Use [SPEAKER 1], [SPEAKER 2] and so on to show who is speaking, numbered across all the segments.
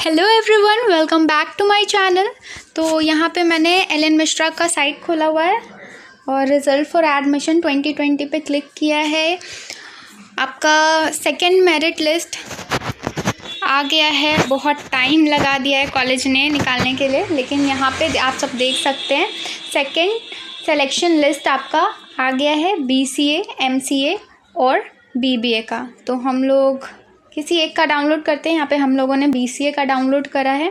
[SPEAKER 1] Hello everyone, welcome back to my channel. तो यहाँ पे मैंने एलन मिश्रा का साइट खोला हुआ है और रिज़ल्ट फॉर एडमिशन 2020 पे क्लिक किया है। आपका सेकंड मेरिट लिस्ट आ गया है। बहुत टाइम लगा दिया है कॉलेज ने निकालने के लिए, लेकिन यहाँ पे आप सब देख सकते हैं सेकंड सिलेक्शन लिस्ट आपका आ गया है BCA, MCA और BBA का। तो हम लोग किसी एक का डाउनलोड करते हैं। यहाँ पे हम लोगों ने BCA का डाउनलोड करा है।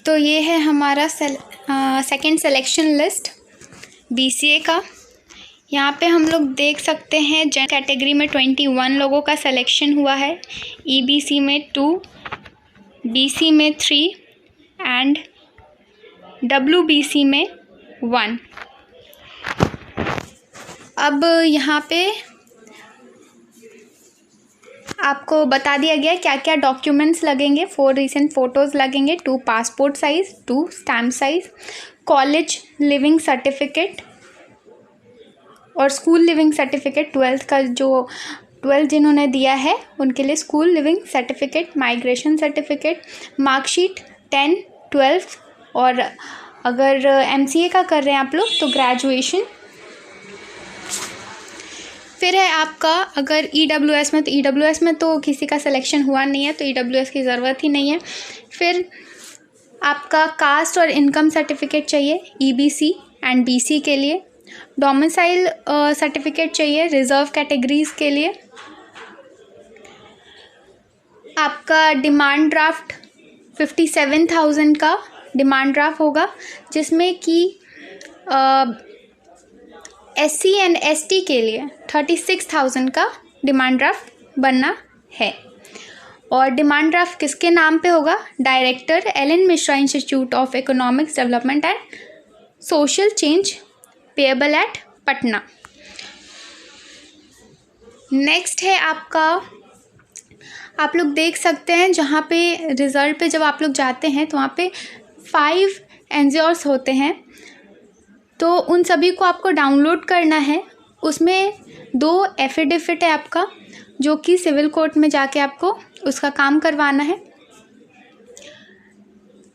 [SPEAKER 1] तो ये है हमारा सेकंड सिलेक्शन लिस्ट BCA का। यहाँ पे हम लोग देख सकते हैं जनरल कैटेगरी में 21 लोगों का सिलेक्शन हुआ है, EBC में 2, BC में 3 एंड WBC में 1। अब यहाँ पे आपको बता दिया गया क्या क्या डॉक्यूमेंट्स लगेंगे। 4 रीसेंट फ़ोटोज़ लगेंगे, 2 passport size, 2 stamp size, college leaving certificate और स्कूल लिविंग सर्टिफिकेट। 12th का जो 12 जिन्होंने दिया है उनके लिए school leaving certificate, migration certificate, marksheet 10, 12 और अगर MCA का कर रहे हैं आप लोग तो ग्रेजुएशन। फिर है आपका अगर EWS में, तो EWS में तो किसी का सिलेक्शन हुआ नहीं है तो EWS की ज़रूरत ही नहीं है। फिर आपका कास्ट और इनकम सर्टिफिकेट चाहिए EBC एंड BC के लिए। डोमिसाइल सर्टिफिकेट चाहिए रिज़र्व कैटेगरीज़ के लिए। आपका डिमांड ड्राफ्ट 57,000 का डिमांड ड्राफ्ट होगा, जिसमें कि SC एंड ST के लिए 36,000 का डिमांड ड्राफ्ट बनना है। और डिमांड ड्राफ्ट किसके नाम पे होगा? Director Allen Mishra institute of economics development and social change, payable at Patna. Next है आपका, आप लोग देख सकते हैं जहाँ पे रिज़ल्ट पे जब आप लोग जाते हैं तो वहाँ पे 5 एनजीओस होते हैं, तो उन सभी को आपको डाउनलोड करना है। उसमें 2 एफिडेविट है आपका, जो कि सिविल कोर्ट में जाके आपको उसका काम करवाना है।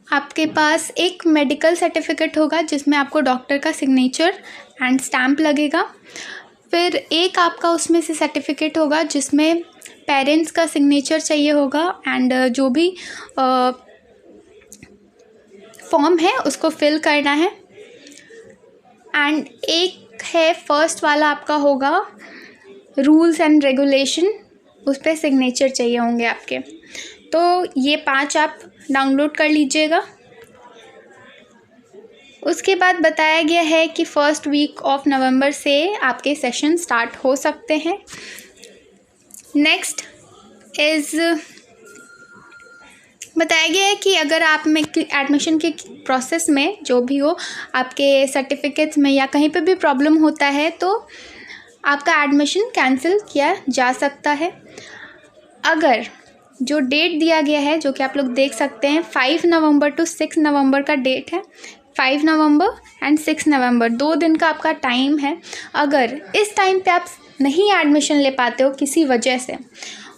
[SPEAKER 1] आपके पास एक मेडिकल सर्टिफिकेट होगा जिसमें आपको डॉक्टर का सिग्नेचर एंड स्टैम्प लगेगा। फिर एक आपका उसमें से सर्टिफिकेट होगा जिसमें पेरेंट्स का सिग्नेचर चाहिए होगा एंड जो भी फॉर्म है उसको फिल करना है। एंड एक है फर्स्ट वाला आपका होगा रूल्स एंड रेगुलेशन, उस पर सिग्नेचर चाहिए होंगे आपके। तो ये 5 आप डाउनलोड कर लीजिएगा। उसके बाद बताया गया है कि फर्स्ट वीक ऑफ नवंबर से आपके सेशन स्टार्ट हो सकते हैं। नेक्स्ट इज़ बताया गया है कि अगर आप में एडमिशन के प्रोसेस में जो भी हो, आपके सर्टिफिकेट्स में या कहीं पे भी प्रॉब्लम होता है तो आपका एडमिशन कैंसिल किया जा सकता है। अगर जो डेट दिया गया है, जो कि आप लोग देख सकते हैं 5 नवंबर टू 6 नवंबर का डेट है, 5 नवंबर एंड 6 नवंबर 2 दिन का आपका टाइम है। अगर इस टाइम पे आप नहीं एडमिशन ले पाते हो किसी वजह से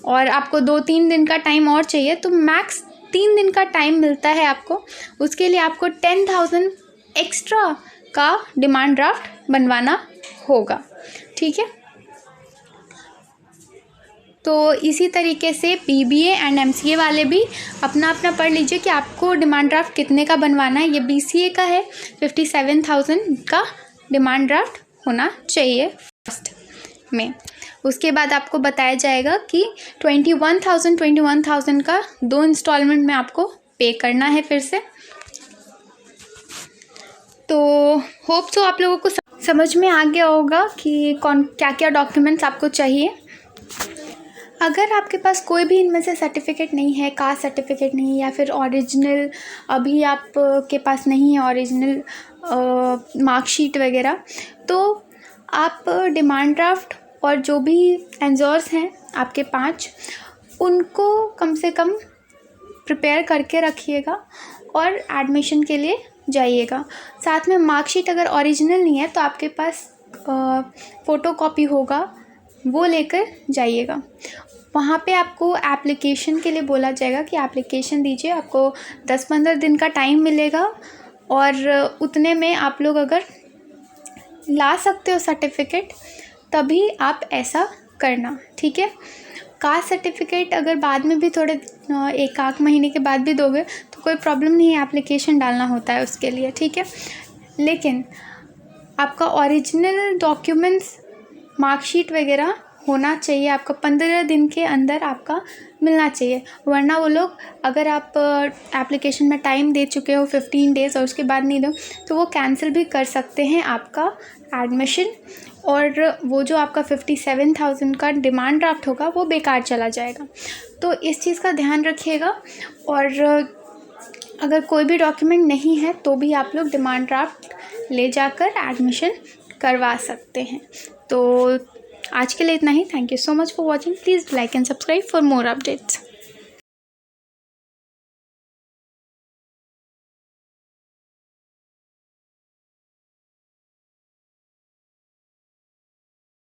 [SPEAKER 1] और आपको 2-3 दिन का टाइम और चाहिए, तो मैक्स 3 दिन का टाइम मिलता है आपको। उसके लिए आपको 10,000 एक्स्ट्रा का डिमांड ड्राफ्ट बनवाना होगा, ठीक है। तो इसी तरीके से BBA एंड MCA वाले भी अपना अपना पढ़ लीजिए कि आपको डिमांड ड्राफ्ट कितने का बनवाना है। ये BCA का है 57,000 का डिमांड ड्राफ्ट होना चाहिए फर्स्ट में। उसके बाद आपको बताया जाएगा कि 21,000 का 2 इंस्टॉलमेंट में आपको पे करना है फिर से। तो होप सो आप लोगों को समझ में आ गया होगा कि क्या क्या डॉक्यूमेंट्स आपको चाहिए। अगर आपके पास कोई भी इनमें से सर्टिफिकेट नहीं है, कास्ट सर्टिफिकेट नहीं या फिर ओरिजिनल अभी आप के पास नहीं है ओरिजिनल मार्कशीट वगैरह, तो आप डिमांड ड्राफ्ट और जो भी एनजॉर्स हैं आपके 5, उनको कम से कम प्रिपेयर करके रखिएगा और एडमिशन के लिए जाइएगा। साथ में मार्कशीट अगर ओरिजिनल नहीं है तो आपके पास फ़ोटोकॉपी होगा, वो लेकर जाइएगा। वहाँ पे आपको एप्लीकेशन के लिए बोला जाएगा कि एप्लीकेशन दीजिए, आपको 10-15 दिन का टाइम मिलेगा और उतने में आप लोग अगर ला सकते हो सर्टिफिकेट तभी आप ऐसा करना, ठीक है। कास्ट सर्टिफिकेट अगर बाद में भी थोड़े 1 महीने के बाद भी दोगे तो कोई प्रॉब्लम नहीं है, एप्लीकेशन डालना होता है उसके लिए, ठीक है। लेकिन आपका ओरिजिनल डॉक्यूमेंट्स, मार्कशीट वगैरह होना चाहिए, आपका 15 दिन के अंदर आपका मिलना चाहिए, वरना वो लोग अगर आप एप्लीकेशन में टाइम दे चुके हो 15 डेज़ और उसके बाद नहीं दो तो वो कैंसिल भी कर सकते हैं आपका एडमिशन, और वो जो आपका 57,000 का डिमांड ड्राफ्ट होगा वो बेकार चला जाएगा। तो इस चीज़ का ध्यान रखिएगा। और अगर कोई भी डॉक्यूमेंट नहीं है तो भी आप लोग डिमांड ड्राफ्ट ले जाकर एडमिशन करवा सकते हैं। तो आज के लिए इतना ही। Thank you so much for watching. Please like and subscribe for more updates.